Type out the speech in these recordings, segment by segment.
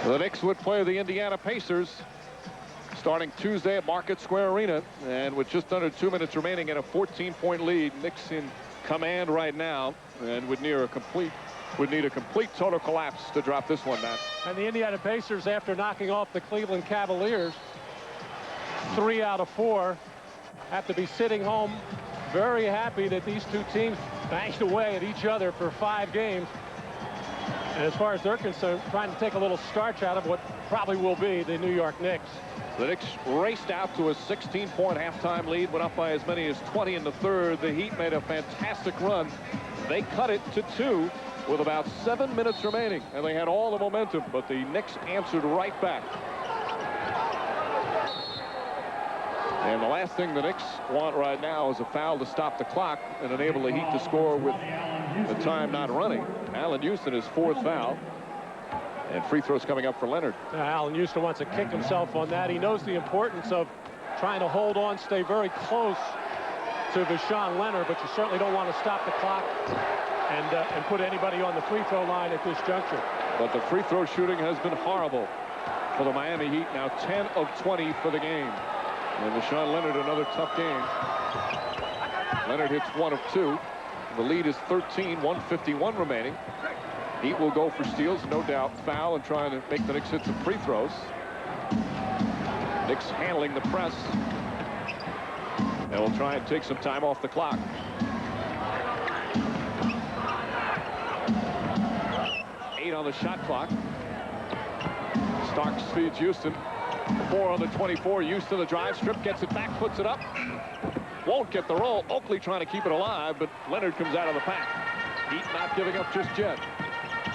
The Knicks would play the Indiana Pacers starting Tuesday at Market Square Arena, and with just under 2 minutes remaining and a 14-point lead, Knicks in command right now, and would need a complete total collapse to drop this one, Matt. And the Indiana Pacers, after knocking off the Cleveland Cavaliers 3 out of 4, have to be sitting home very happy that these two teams banged away at each other for 5 games. And as far as they're concerned, trying to take a little starch out of what probably will be the New York Knicks. The Knicks raced out to a 16-point halftime lead, went up by as many as 20 in the third. The Heat made a fantastic run. They cut it to 2 with about 7 minutes remaining, and they had all the momentum, but the Knicks answered right back. And the last thing the Knicks want right now is a foul to stop the clock and enable the Heat to score with the time not running. Allen Houston, his 4th foul. And free throws coming up for Leonard. Allen Houston wants to kick himself on that. He knows the importance of trying to hold on, stay very close to Vashawn Leonard, but you certainly don't want to stop the clock and put anybody on the free throw line at this juncture. But the free throw shooting has been horrible for the Miami Heat. Now 10 of 20 for the game. And Vashawn Leonard, another tough game. Leonard hits 1 of 2. The lead is 13, 1:51 remaining. Heat will go for steals, no doubt. Foul and trying to make the Knicks hit some free throws. Knicks handling the press. And will try and take some time off the clock. On the shot clock. Starks feeds Houston. 4 on the 24. Houston, the drive strip, gets it back, puts it up. Won't get the roll. Oakley trying to keep it alive, but Leonard comes out of the pack. Heat not giving up just yet.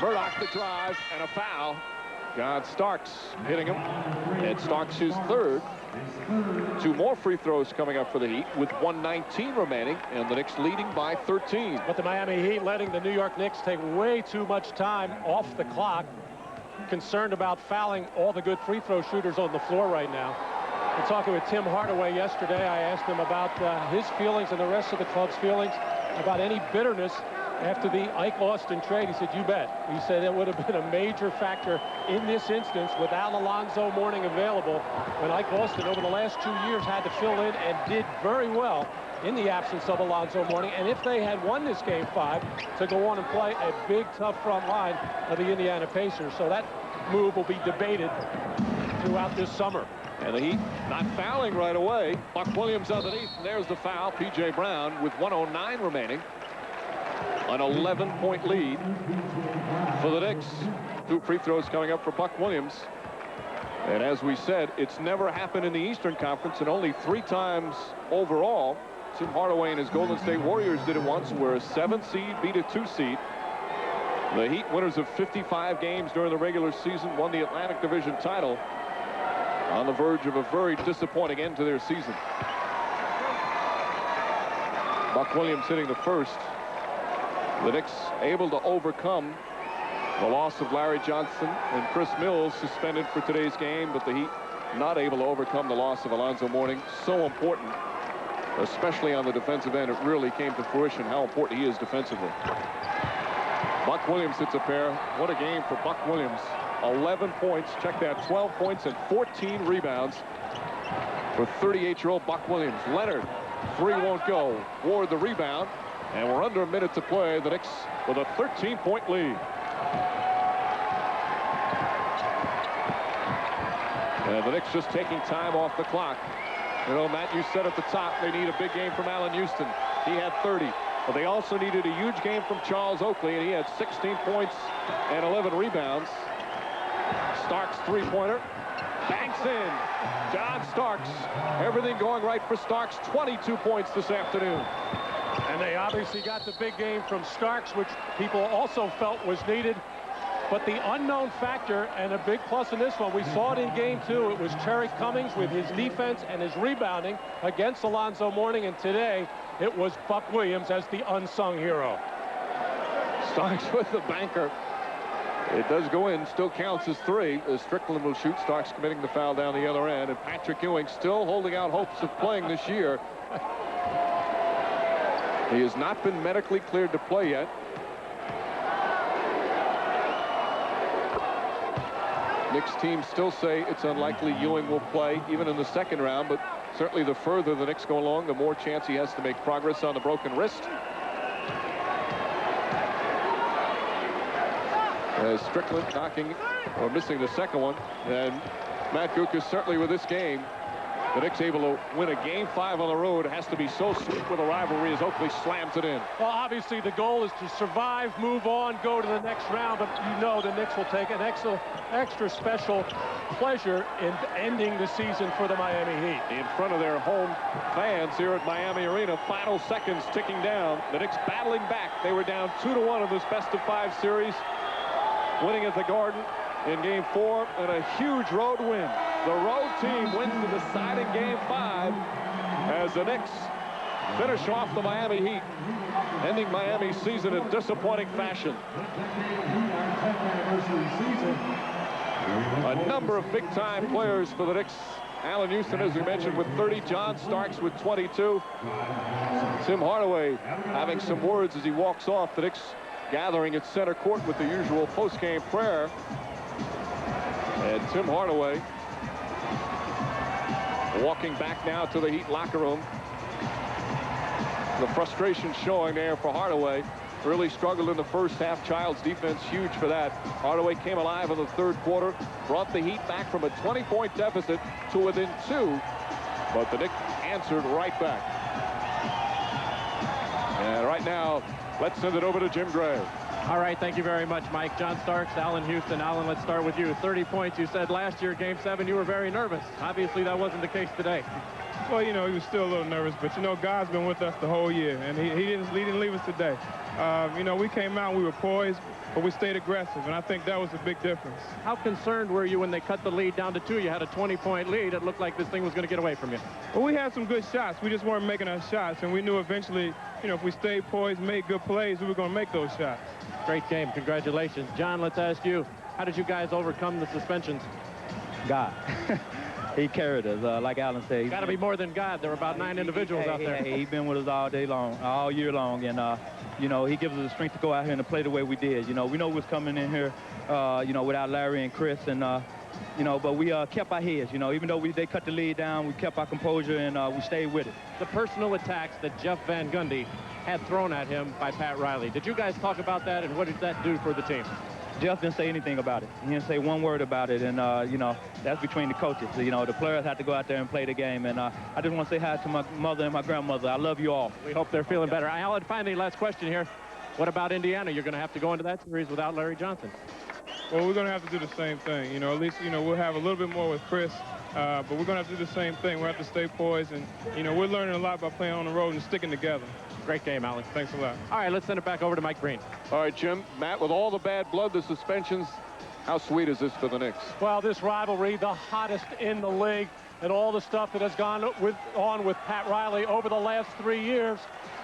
Murdoch the drive and a foul. Got Starks hitting him. And Starks his 3rd. 2 more free throws coming up for the Heat with 1:19 remaining, and the Knicks leading by 13. But the Miami Heat letting the New York Knicks take way too much time off the clock. Concerned about fouling all the good free throw shooters on the floor right now. In talking with Tim Hardaway yesterday, I asked him about his feelings and the rest of the club's feelings about any bitterness after the Ike Austin trade. He said, you bet. He said it would have been a major factor in this instance without Alonzo Mourning available, when Ike Austin over the last 2 years had to fill in and did very well in the absence of Alonzo Mourning. And if they had won this game 5, to go on and play a big, tough front line of the Indiana Pacers. So that move will be debated throughout this summer. And the Heat not fouling right away. Buck Williams underneath, and there's the foul. P.J. Brown with 1:09 remaining. An 11-point lead for the Knicks. 2 free throws coming up for Buck Williams. And as we said, it's never happened in the Eastern Conference, and only 3 times overall. Tim Hardaway and his Golden State Warriors did it once, where a 7th seed beat a 2 seed. The Heat, winners of 55 games during the regular season, won the Atlantic Division title, on the verge of a very disappointing end to their season. Buck Williams hitting the first. The Knicks able to overcome the loss of Larry Johnson and Chris Mills, suspended for today's game, but the Heat not able to overcome the loss of Alonzo Mourning. So important, especially on the defensive end. It really came to fruition how important he is defensively. Buck Williams hits a pair. What a game for Buck Williams. 11 points. Check that. 12 points and 14 rebounds for 38-year-old Buck Williams. Leonard, 3 won't go. Ward the rebound. And we're under a minute to play. The Knicks with a 13-point lead. And the Knicks just taking time off the clock. You know, Matt, you said at the top they need a big game from Allen Houston. He had 30. But they also needed a huge game from Charles Oakley, and he had 16 points and 11 rebounds. Starks 3-pointer. Banks in. John Starks. Everything going right for Starks. 22 points this afternoon. And they obviously got the big game from Starks, which people also felt was needed. But the unknown factor, and a big plus in this one, we saw it in game 2. It was Terry Cummings with his defense and his rebounding against Alonzo Mourning. And today, it was Buck Williams as the unsung hero. Starks with the banker. It does go in, still counts as 3. As Strickland will shoot. Starks committing the foul down the other end. And Patrick Ewing still holding out hopes of playing this year. He has not been medically cleared to play yet. Knicks teams still say it's unlikely Ewing will play even in the second round, but certainly the further the Knicks go along, the more chance he has to make progress on the broken wrist. As Strickland knocking or missing the second one, and Matt Guokas certainly with this game, the Knicks able to win a game 5 on the road. Has to be so sweet with a rivalry as Oakley slams it in. Well, obviously the goal is to survive, move on, go to the next round, but you know the Knicks will take an extra special pleasure in ending the season for the Miami Heat. In front of their home fans here at Miami Arena, final seconds ticking down. The Knicks battling back. They were down 2-1 in this best-of-5 series, winning at the Garden in game 4, and a huge road win. The road team wins the deciding game 5 as the Knicks finish off the Miami Heat, ending Miami's season in disappointing fashion. A number of big-time players for the Knicks. Allen Houston, as we mentioned, with 30. John Starks with 22. Tim Hardaway having some words as he walks off. The Knicks gathering at center court with the usual post-game prayer. And Tim Hardaway walking back now to the Heat locker room. The frustration showing there for Hardaway. Really struggled in the first half. Child's defense huge for that. Hardaway came alive in the third quarter, brought the Heat back from a 20-point deficit to within 2, but the Knicks answered right back. And right now, let's send it over to Jim Gray. All right, thank you very much, Mike. John Starks, Allen Houston. Allen, let's start with you. 30 points. You said last year, Game 7, you were very nervous. Obviously, that wasn't the case today. Well, you know, he was still a little nervous, but, you know, God's been with us the whole year, and he didn't leave us today. You know, we came out, we were poised, but we stayed aggressive, and I think that was a big difference. How concerned were you when they cut the lead down to 2? You had a 20-point lead. It looked like this thing was going to get away from you. Well, we had some good shots. We just weren't making our shots, and we knew eventually, you know, if we stayed poised, made good plays, we were going to make those shots. Great game. Congratulations. John, let's ask you, how did you guys overcome the suspensions? God. He carried us, like Allen said. Got to be more than God. There were about 9 individuals out there. He's been with us all day long, all year long, and you know, he gives us the strength to go out here and to play the way we did. You know, we know we was coming in here, you know, without Larry and Chris, and you know, but we kept our heads. You know, even though they cut the lead down, we kept our composure and we stayed with it. The personal attacks that Jeff Van Gundy had thrown at him by Pat Riley. Did you guys talk about that, and what did that do for the team? Jeff didn't say anything about it. He didn't say one word about it, and you know, that's between the coaches. You know, the players have to go out there and play the game, and I just want to say hi to my mother and my grandmother. I love you all. We hope they're feeling better. Alan, finally, last question here. What about Indiana? You're going to have to go into that series without Larry Johnson. Well, we're going to have to do the same thing. You know, at least, you know, we'll have a little bit more with Chris, but we're going to have to do the same thing. We'll have to stay poised, and, you know, we're learning a lot by playing on the road and sticking together. Great game, Alan. Thanks a lot. All right, let's send it back over to Mike Green. All right, Jim. Matt, with all the bad blood, the suspensions, how sweet is this for the Knicks? Well, this rivalry, the hottest in the league, and all the stuff that has gone on with Pat Riley over the last 3 years.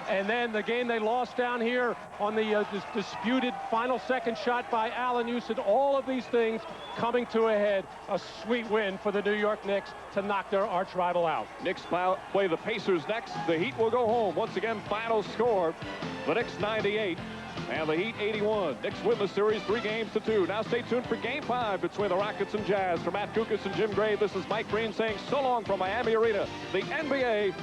And then the game they lost down here on the disputed final second shot by Allen Houston. All of these things coming to a head. A sweet win for the New York Knicks to knock their arch rival out. Knicks play the Pacers next. The Heat will go home. Once again, final score, the Knicks 98 and the Heat 81. Knicks win the series 3-2. Now stay tuned for Game 5 between the Rockets and Jazz. For Matt Guokas and Jim Gray, this is Mike Green saying so long from Miami Arena. The NBA